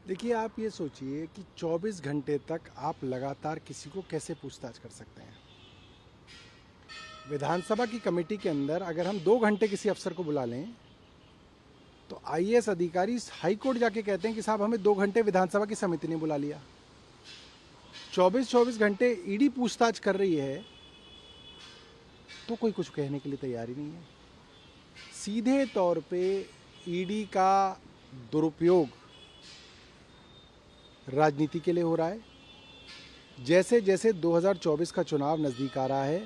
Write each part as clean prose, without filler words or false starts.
देखिए, आप ये सोचिए कि 24 घंटे तक आप लगातार किसी को कैसे पूछताछ कर सकते हैं। विधानसभा की कमेटी के अंदर अगर हम 2 घंटे किसी अफसर को बुला लें तो आईएएस अधिकारी हाई कोर्ट जाके कहते हैं कि साहब हमें 2 घंटे विधानसभा की समिति ने बुला लिया। 24 घंटे ईडी पूछताछ कर रही है तो कोई कुछ कहने के लिए तैयार ही नहीं है। सीधे तौर पे ईडी का दुरुपयोग राजनीति के लिए हो रहा है। जैसे जैसे 2024 का चुनाव नज़दीक आ रहा है,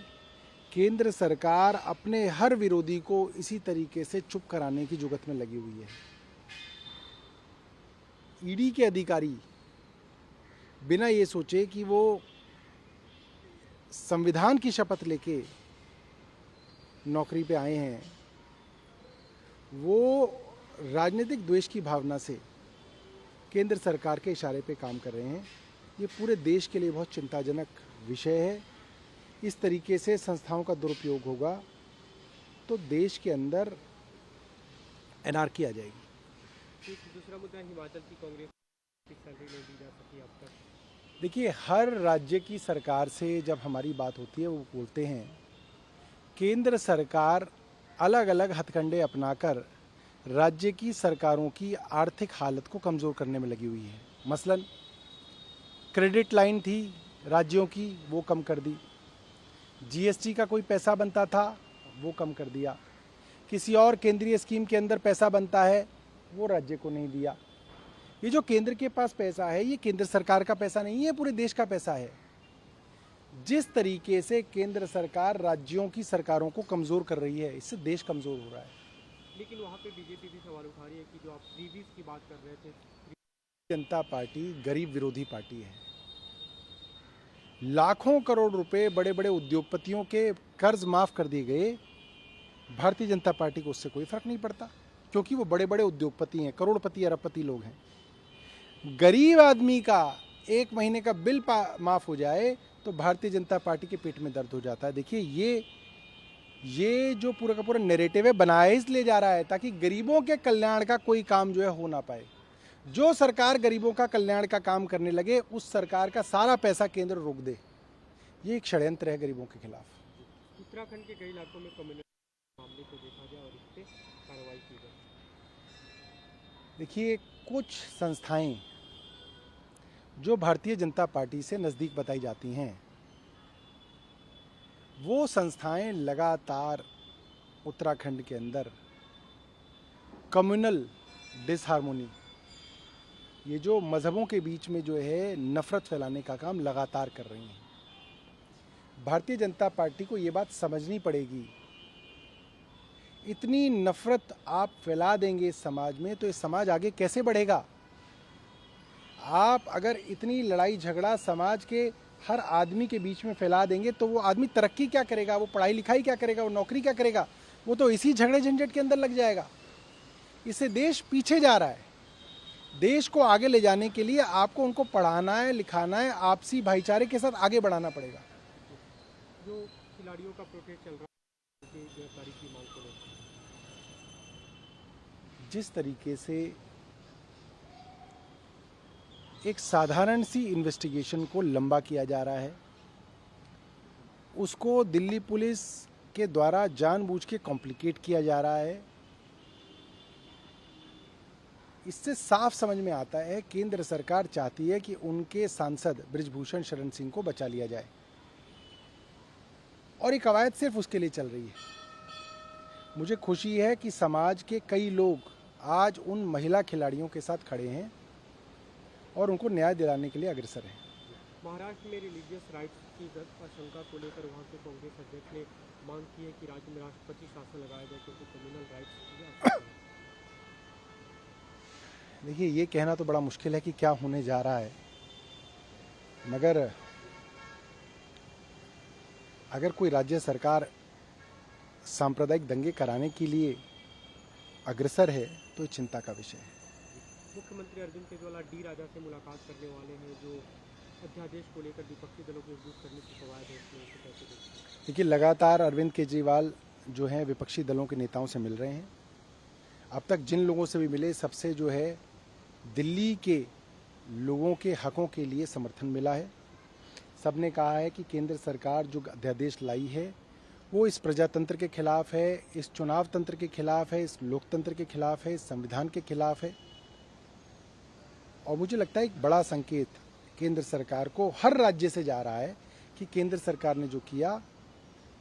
केंद्र सरकार अपने हर विरोधी को इसी तरीके से चुप कराने की जुगत में लगी हुई है। ईडी के अधिकारी बिना ये सोचे कि वो संविधान की शपथ लेके नौकरी पे आए हैं, वो राजनीतिक द्वेष की भावना से केंद्र सरकार के इशारे पे काम कर रहे हैं। ये पूरे देश के लिए बहुत चिंताजनक विषय है। इस तरीके से संस्थाओं का दुरुपयोग होगा तो देश के अंदर एनार्की आ जाएगी। दूसरा मुद्दा, हिमाचल की कांग्रेस सैलरी नहीं दी जा सकी अब तक। देखिए, हर राज्य की सरकार से जब हमारी बात होती है वो बोलते हैं केंद्र सरकार अलग अलग हथकंडे अपनाकर राज्य की सरकारों की आर्थिक हालत को कमज़ोर करने में लगी हुई है। मसलन क्रेडिट लाइन थी राज्यों की, वो कम कर दी। जीएसटी का कोई पैसा बनता था वो कम कर दिया। किसी और केंद्रीय स्कीम के अंदर पैसा बनता है वो राज्य को नहीं दिया। ये जो केंद्र के पास पैसा है ये केंद्र सरकार का पैसा नहीं है, पूरे देश का पैसा है। जिस तरीके से केंद्र सरकार राज्यों की सरकारों को कमज़ोर कर रही है, इससे देश कमज़ोर हो रहा है। लेकिन वहाँ पे बीजेपी भी सवाल उठा रही है कि जो आप फ्रीबीज की बात कर रहे थे। जनता पार्टी गरीब विरोधी पार्टी है। लाखों करोड़ रुपए बड़े बड़े उद्योगपतियों के कर्ज माफ कर दिए गए। भारतीय जनता पार्टी को उससे कोई फर्क नहीं पड़ता क्योंकि वो बड़े बड़े उद्योगपति हैं, करोड़पति अरबपति लोग हैं। गरीब आदमी का 1 महीने का बिल माफ हो जाए तो भारतीय जनता पार्टी के पेट में दर्द हो जाता है। देखिए, ये जो पूरा का पूरा नैरेटिव है बनाया इसलिए जा रहा है ताकि गरीबों के कल्याण का कोई काम जो है हो ना पाए। जो सरकार गरीबों का कल्याण का काम करने लगे उस सरकार का सारा पैसा केंद्र रोक दे। ये एक षड्यंत्र है गरीबों के खिलाफ। उत्तराखंड के कई इलाकों में कम्युनिटी मामले को देखा गया और इस पे कार्रवाई की गई। देखिए, कुछ संस्थाएं जो भारतीय जनता पार्टी से नज़दीक बताई जाती हैं, वो संस्थाएं लगातार उत्तराखंड के अंदर कम्युनल डिसहार्मोनी, ये जो मज़हबों के बीच में जो है नफ़रत फैलाने का काम लगातार कर रही हैं। भारतीय जनता पार्टी को ये बात समझनी पड़ेगी। इतनी नफ़रत आप फैला देंगे इस समाज में तो इस समाज आगे कैसे बढ़ेगा। आप अगर इतनी लड़ाई झगड़ा समाज के हर आदमी के बीच में फैला देंगे तो वो आदमी तरक्की क्या करेगा, वो पढ़ाई लिखाई क्या करेगा, वो नौकरी क्या करेगा, वो तो इसी झगड़े झंझट के अंदर लग जाएगा। इससे देश पीछे जा रहा है। देश को आगे ले जाने के लिए आपको उनको पढ़ाना है, लिखाना है, आपसी भाईचारे के साथ आगे बढ़ाना पड़ेगा। जो खिलाड़ियों का प्रोटेस्ट चल रहा है उनकी गिरफ्तारी की मांग को लेकर, जिस तरीके से एक साधारण सी इन्वेस्टिगेशन को लंबा किया जा रहा है, उसको दिल्ली पुलिस के द्वारा जानबूझ के कॉम्प्लिकेट किया जा रहा है। इससे साफ समझ में आता है केंद्र सरकार चाहती है कि उनके सांसद बृजभूषण शरण सिंह को बचा लिया जाए और ये कवायद सिर्फ उसके लिए चल रही है। मुझे खुशी है कि समाज के कई लोग आज उन महिला खिलाड़ियों के साथ खड़े हैं और उनको न्याय दिलाने के लिए अग्रसर हैं। महाराष्ट्र में रिलीजियस राइट्स की आशंका को लेकर वहाँ के कांग्रेस अध्यक्ष ने मांग की है कि राज्य में राष्ट्रपति शासन लगाया जाए क्योंकि कम्युनल राइट्स। देखिए, ये कहना तो बड़ा मुश्किल है कि क्या होने जा रहा है, मगर अगर कोई राज्य सरकार सांप्रदायिक दंगे कराने के लिए अग्रसर है तो चिंता का विषय है। मुख्यमंत्री अरविंद केजरीवाल डी राजा से मुलाकात करने वाले हैं, जो अध्यादेश को लेकर विपक्षी दलों को एकजुट करने की कवायद है, इसमें कैसे देखते हैं? देखिए, लगातार अरविंद केजरीवाल जो हैं विपक्षी दलों के नेताओं से मिल रहे हैं। अब तक जिन लोगों से भी मिले सबसे जो है दिल्ली के लोगों के हकों के लिए समर्थन मिला है। सबने कहा है कि केंद्र सरकार जो अध्यादेश लाई है वो इस प्रजातंत्र के खिलाफ है, इस चुनाव तंत्र के खिलाफ है, इस लोकतंत्र के खिलाफ है, इस संविधान के खिलाफ है। और मुझे लगता है एक बड़ा संकेत केंद्र सरकार को हर राज्य से जा रहा है कि केंद्र सरकार ने जो किया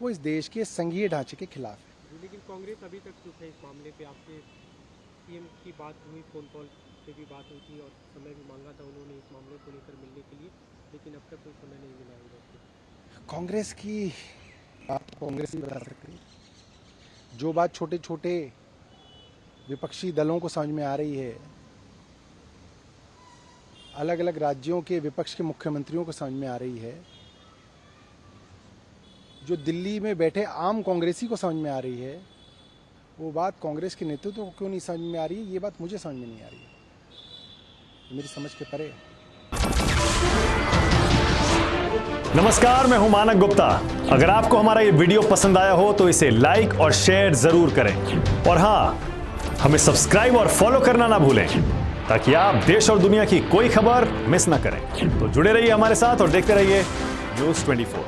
वो इस देश के संघीय ढांचे के खिलाफ है। लेकिन कांग्रेस अभी तक चुप है इस मामले पे। आपसे सीएम की बात हुई, फोन कॉल पे भी बात हुई थी और समय भी मांगा था उन्होंने इस मामले को लेकर मिलने के लिए, लेकिन अब तक कोई समय नहीं मिला है उधर से। कांग्रेस की बात कांग्रेस ही बता सकती है। जो बात छोटे छोटे विपक्षी दलों को समझ में आ रही है, अलग अलग राज्यों के विपक्ष के मुख्यमंत्रियों को समझ में आ रही है, जो दिल्ली में बैठे आम कांग्रेसी को समझ में आ रही है, वो बात कांग्रेस के नेतृत्व को क्यों नहीं समझ में आ रही है, ये बात मुझे समझ में नहीं आ रही है। मेरी समझ के परे है। नमस्कार, मैं हूं मानक गुप्ता। अगर आपको हमारा ये वीडियो पसंद आया हो तो इसे लाइक और शेयर जरूर करें और हां, हमें सब्सक्राइब और फॉलो करना ना भूलें ताकि आप देश और दुनिया की कोई खबर मिस ना करें। तो जुड़े रहिए हमारे साथ और देखते रहिए न्यूज़ 24।